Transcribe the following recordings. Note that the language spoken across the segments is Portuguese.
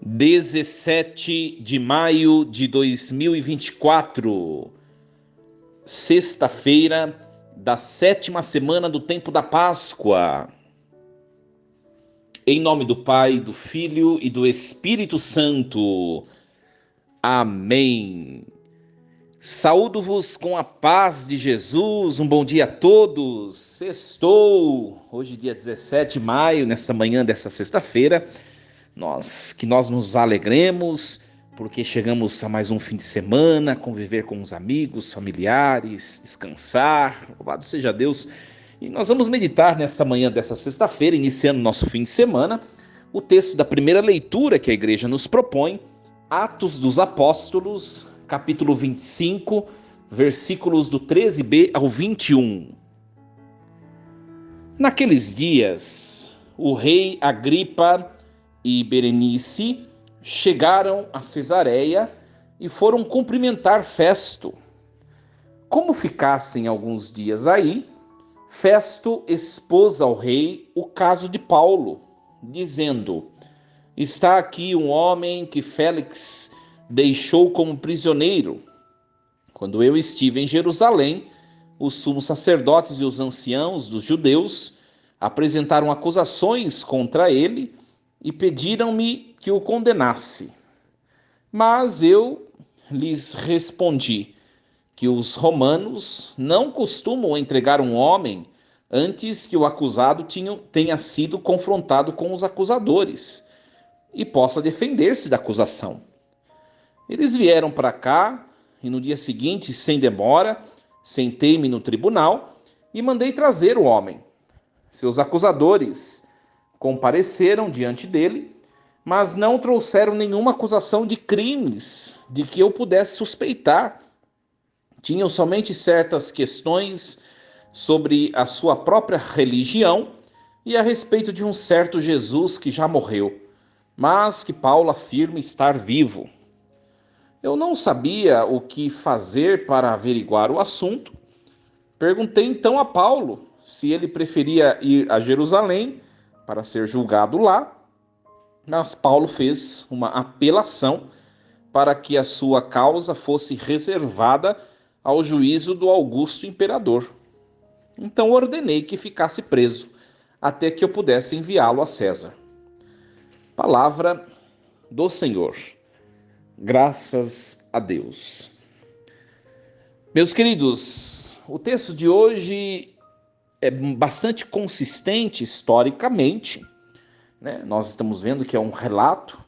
17 de maio de 2024, sexta-feira da 7ª semana do tempo da Páscoa. Em nome do Pai, do Filho e do Espírito Santo. Amém. Saúdo-vos com a paz de Jesus, um bom dia a todos. Sextou, hoje dia 17 de maio, nesta manhã dessa sexta-feira, nós nos alegremos, porque chegamos a mais um fim de semana, conviver com os amigos, familiares, descansar, louvado seja Deus. E nós vamos meditar nesta manhã dessa sexta-feira, iniciando nosso fim de semana, o texto da primeira leitura que a igreja nos propõe, Atos dos Apóstolos, capítulo 25, versículos do 13b ao 21. Naqueles dias, o rei Agripa e Berenice chegaram a Cesareia e foram cumprimentar Festo. Como ficassem alguns dias aí, Festo expôs ao rei o caso de Paulo, dizendo: está aqui um homem que Félix deixou como prisioneiro. Quando eu estive em Jerusalém, os sumos sacerdotes e os anciãos dos judeus apresentaram acusações contra ele e pediram-me que o condenasse. Mas eu lhes respondi que os romanos não costumam entregar um homem antes que o acusado tenha sido confrontado com os acusadores e possa defender-se da acusação. Eles vieram para cá e no dia seguinte, sem demora, sentei-me no tribunal e mandei trazer o homem. Seus acusadores compareceram diante dele, mas não trouxeram nenhuma acusação de crimes de que eu pudesse suspeitar. Tinham somente certas questões sobre a sua própria religião e a respeito de um certo Jesus que já morreu, mas que Paulo afirma estar vivo. Eu não sabia o que fazer para averiguar o assunto. Perguntei então a Paulo se ele preferia ir a Jerusalém para ser julgado lá, mas Paulo fez uma apelação para que a sua causa fosse reservada ao juízo do Augusto Imperador. Então ordenei que ficasse preso até que eu pudesse enviá-lo a César. Palavra do Senhor. Graças a Deus. Meus queridos, o texto de hoje é bastante consistente historicamente, né? Nós estamos vendo que é um relato.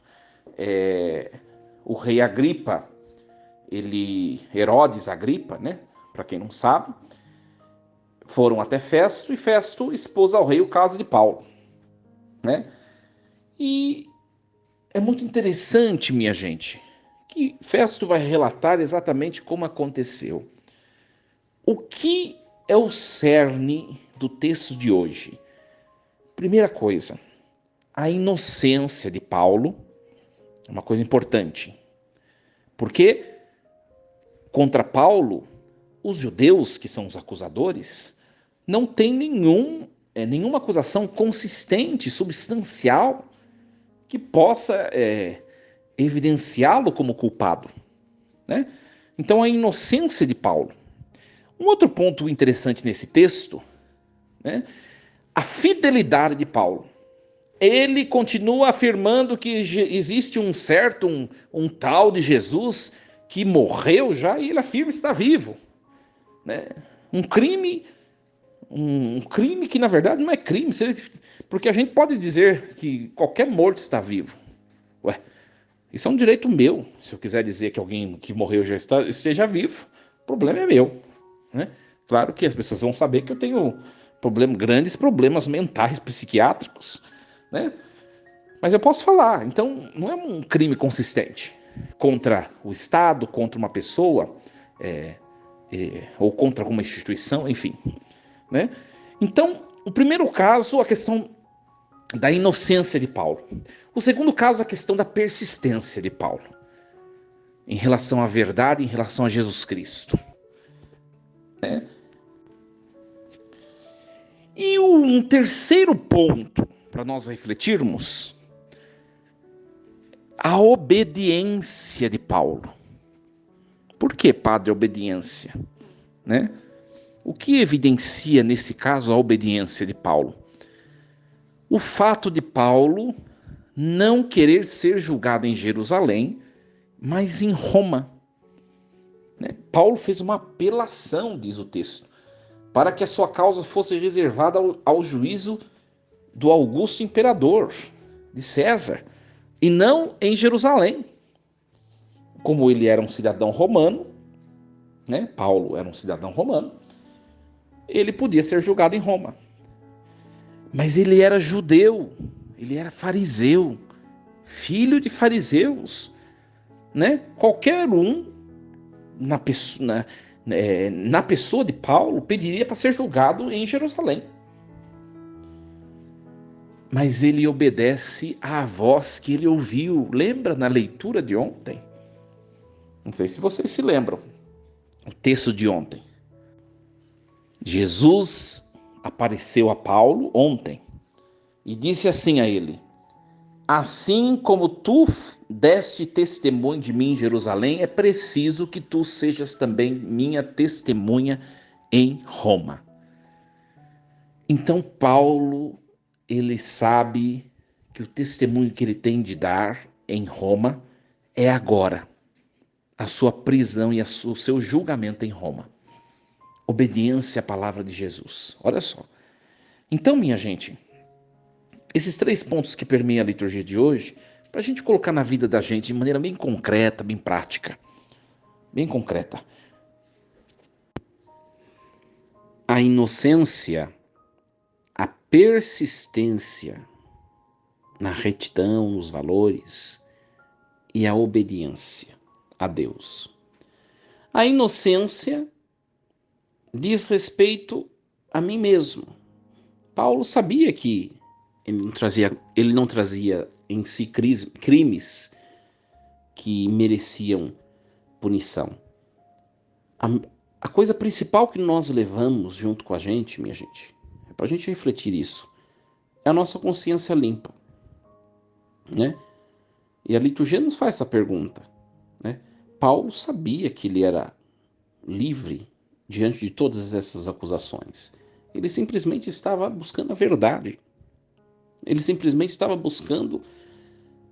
O rei Agripa, Herodes Agripa, né? Para quem não sabe, foram até Festo e Festo expôs ao rei o caso de Paulo, né? E é muito interessante, minha gente, que Festo vai relatar exatamente como aconteceu. O que é o cerne do texto de hoje? Primeira coisa, a inocência de Paulo é uma coisa importante. Porque contra Paulo, os judeus, que são os acusadores, não têm nenhuma acusação consistente, substancial, que possa evidenciá-lo como culpado, né? Então, a inocência de Paulo. Um outro ponto interessante nesse texto, né? A fidelidade de Paulo. Ele continua afirmando que existe um tal de Jesus que morreu já e ele afirma que está vivo, né? Um crime que na verdade não é crime, porque a gente pode dizer que qualquer morto está vivo. Ué, isso é um direito meu. Se eu quiser dizer que alguém que morreu já esteja vivo, o problema é meu, né? Claro que as pessoas vão saber que eu tenho grandes problemas mentais, psiquiátricos, né? Mas eu posso falar. Então, não é um crime consistente contra o Estado, contra uma pessoa, ou contra alguma instituição, enfim, né? Então, o primeiro caso, a questão da inocência de Paulo. O segundo caso, a questão da persistência de Paulo em relação à verdade, em relação a Jesus Cristo, né? E um terceiro ponto para nós refletirmos, a obediência de Paulo. Por que, padre, obediência? Né? O que evidencia, nesse caso, a obediência de Paulo? O fato de Paulo não querer ser julgado em Jerusalém, mas em Roma. Né? Paulo fez uma apelação, diz o texto, para que a sua causa fosse reservada ao juízo do Augusto Imperador, de César, e não em Jerusalém. Como ele era um cidadão romano, né? Paulo era um cidadão romano, ele podia ser julgado em Roma. Mas ele era judeu, ele era fariseu, filho de fariseus, né? Qualquer um na pessoa de Paulo pediria para ser julgado em Jerusalém. Mas ele obedece à voz que ele ouviu. Lembra na leitura de ontem? Não sei se vocês se lembram. O texto de ontem. Jesus apareceu a Paulo ontem e disse assim a ele: assim como tu deste testemunho de mim em Jerusalém, é preciso que tu sejas também minha testemunha em Roma. Então Paulo, ele sabe que o testemunho que ele tem de dar em Roma é agora, a sua prisão e o seu julgamento em Roma. Obediência à palavra de Jesus. Olha só. Então, minha gente, esses 3 pontos que permeiam a liturgia de hoje, para a gente colocar na vida da gente de maneira bem concreta, bem prática, bem concreta. A inocência, a persistência na retidão, nos valores e a obediência a Deus. A inocência diz respeito a mim mesmo. Paulo sabia que ele não trazia em si crimes que mereciam punição. A coisa principal que nós levamos junto com a gente, minha gente, é para a gente refletir isso, é a nossa consciência limpa, né? E a liturgia nos faz essa pergunta, né? Paulo sabia que ele era livre diante de todas essas acusações. Ele simplesmente estava buscando a verdade. Ele simplesmente estava buscando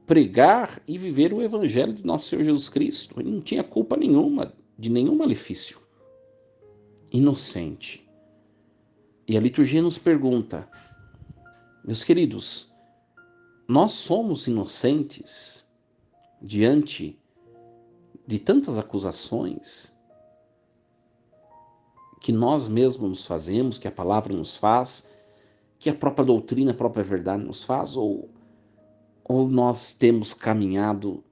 pregar e viver o evangelho de nosso Senhor Jesus Cristo. Ele não tinha culpa nenhuma, de nenhum malefício. Inocente. E a liturgia nos pergunta, meus queridos, nós somos inocentes diante de tantas acusações que nós mesmos nos fazemos, que a palavra nos faz, que a própria doutrina, a própria verdade nos faz, ou nós temos caminhado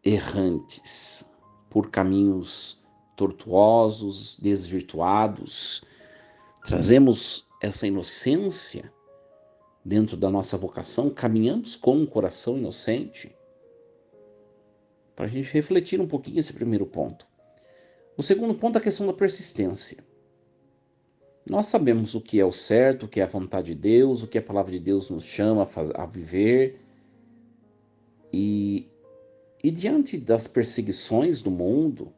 errantes por caminhos tortuosos, desvirtuados, trazemos essa inocência dentro da nossa vocação, caminhamos com um coração inocente, para a gente refletir um pouquinho esse primeiro ponto. O segundo ponto é a questão da persistência. Nós sabemos o que é o certo, o que é a vontade de Deus, o que a palavra de Deus nos chama a viver. E diante das perseguições do mundo,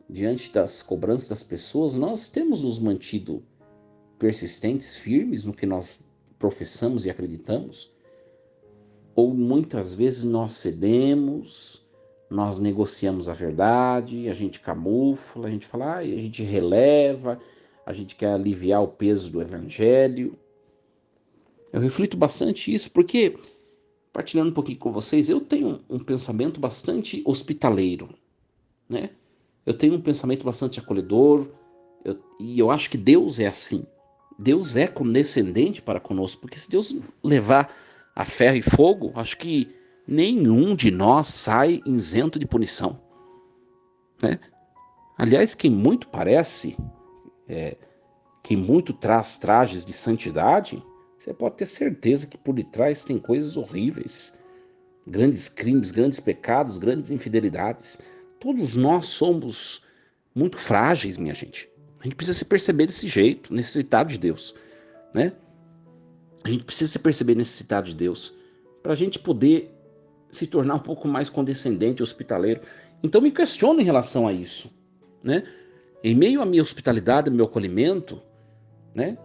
diante das cobranças das pessoas, nós temos nos mantido persistentes, firmes no que nós professamos e acreditamos? Ou muitas vezes nós cedemos, nós negociamos a verdade, a gente camufla, a gente fala, a gente releva, a gente quer aliviar o peso do evangelho. Eu reflito bastante isso porque, partilhando um pouquinho com vocês, eu tenho um pensamento bastante hospitaleiro, né? Eu tenho um pensamento bastante acolhedor, e eu acho que Deus é assim. Deus é condescendente para conosco, porque se Deus levar a ferro e fogo, acho que nenhum de nós sai isento de punição, né? Aliás, quem muito parece, quem muito traz trajes de santidade, você pode ter certeza que por detrás tem coisas horríveis, grandes crimes, grandes pecados, grandes infidelidades. Todos nós somos muito frágeis, minha gente. A gente precisa se perceber desse jeito, necessitado de Deus, né? A gente precisa se perceber necessitado de Deus para a gente poder se tornar um pouco mais condescendente, hospitaleiro. Então me questiono em relação a isso, né? Em meio à minha hospitalidade, ao meu acolhimento, né?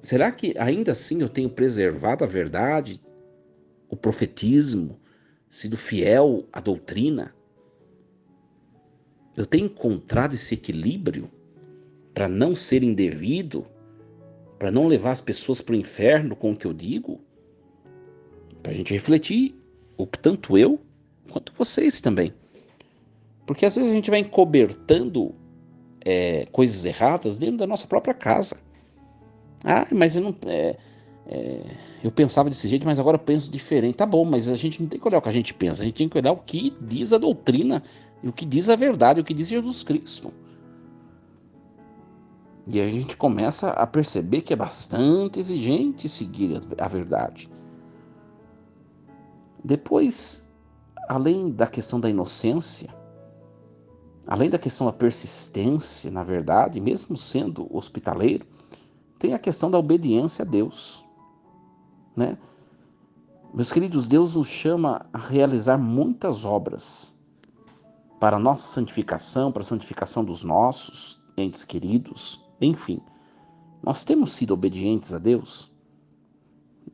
Será que ainda assim eu tenho preservado a verdade, o profetismo, sido fiel à doutrina? Eu tenho encontrado esse equilíbrio para não ser indevido, para não levar as pessoas para o inferno com o que eu digo? Para a gente refletir, tanto eu quanto vocês também. Porque às vezes a gente vai encobertando coisas erradas dentro da nossa própria casa. Ah, mas eu não. Eu pensava desse jeito, mas agora eu penso diferente. Tá bom, mas a gente não tem que olhar o que a gente pensa, a gente tem que olhar o que diz a doutrina, e o que diz a verdade, o que diz Jesus Cristo. E aí a gente começa a perceber que é bastante exigente seguir a verdade. Depois, além da questão da inocência, além da questão da persistência na verdade, mesmo sendo hospitaleiro, tem a questão da obediência a Deus, né? Meus queridos, Deus nos chama a realizar muitas obras para a nossa santificação, para a santificação dos nossos entes queridos, enfim. Nós temos sido obedientes a Deus?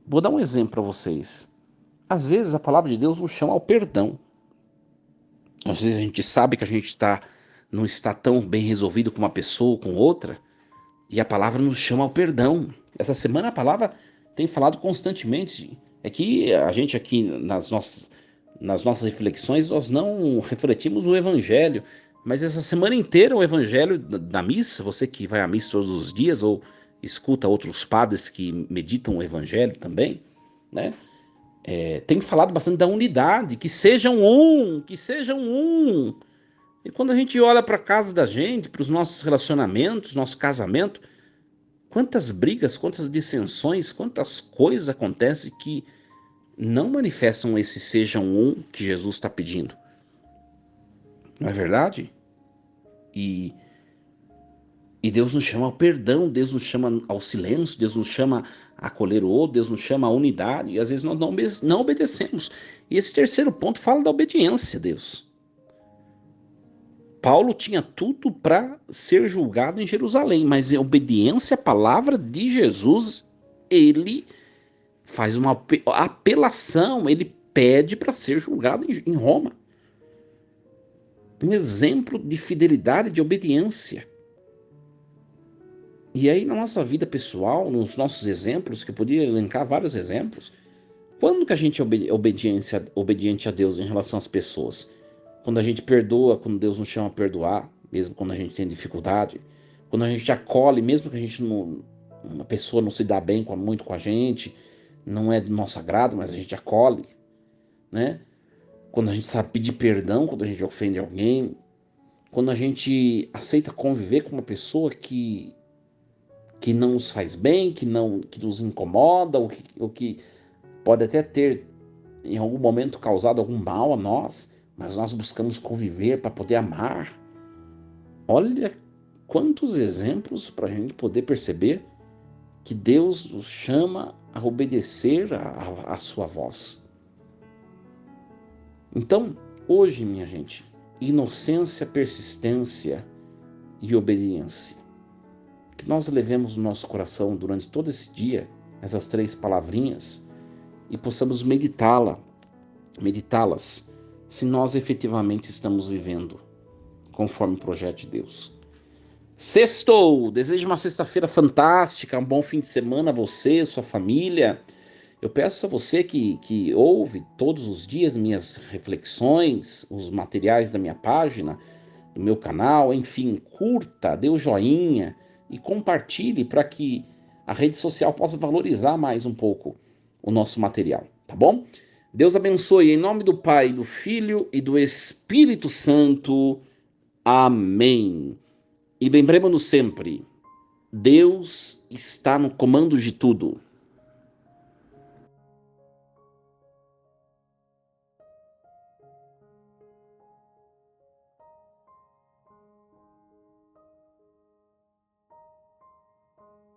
Vou dar um exemplo para vocês. Às vezes a palavra de Deus nos chama ao perdão. Às vezes a gente sabe que a gente não está tão bem resolvido com uma pessoa ou com outra, e a palavra nos chama ao perdão. Essa semana a palavra tem falado constantemente. É que a gente aqui nas nossas reflexões nós não refletimos o evangelho, mas essa semana inteira o evangelho da missa, você que vai à missa todos os dias ou escuta outros padres que meditam o evangelho também, né? Tem falado bastante da unidade, que sejam um, que sejam um. E quando a gente olha para a casa da gente, para os nossos relacionamentos, nosso casamento, quantas brigas, quantas dissensões, quantas coisas acontecem que não manifestam esse sejam um que Jesus está pedindo. Não é verdade? E, e Deus nos chama ao perdão, Deus nos chama ao silêncio, Deus nos chama a acolher o outro, Deus nos chama à unidade, e às vezes nós não obedecemos. E esse terceiro ponto fala da obediência a Deus. Paulo tinha tudo para ser julgado em Jerusalém, mas em obediência à palavra de Jesus, ele faz uma apelação, ele pede para ser julgado em Roma. Um exemplo de fidelidade, de obediência. E aí na nossa vida pessoal, nos nossos exemplos, que eu poderia elencar vários exemplos, quando que a gente é obediente a Deus em relação às pessoas? Quando a gente perdoa, quando Deus nos chama a perdoar, mesmo quando a gente tem dificuldade, quando a gente acolhe, mesmo que a pessoa não se dá bem muito com a gente, não é do nosso agrado, mas a gente acolhe, né? Quando a gente sabe pedir perdão, quando a gente ofende alguém, quando a gente aceita conviver com uma pessoa que não nos faz bem, que nos incomoda, ou que pode até ter em algum momento causado algum mal a nós, mas nós buscamos conviver para poder amar. Olha quantos exemplos para a gente poder perceber que Deus nos chama a obedecer a sua voz. Então, hoje, minha gente, inocência, persistência e obediência. Que nós levemos no nosso coração durante todo esse dia essas 3 palavrinhas e possamos meditá-las, se nós efetivamente estamos vivendo conforme o projeto de Deus. Sextou! Desejo uma sexta-feira fantástica, um bom fim de semana a você, sua família. Eu peço a você que ouve todos os dias minhas reflexões, os materiais da minha página, do meu canal, enfim, curta, dê o joinha e compartilhe para que a rede social possa valorizar mais um pouco o nosso material, tá bom? Deus abençoe em nome do Pai, do Filho e do Espírito Santo. Amém. E lembremos-nos sempre, Deus está no comando de tudo.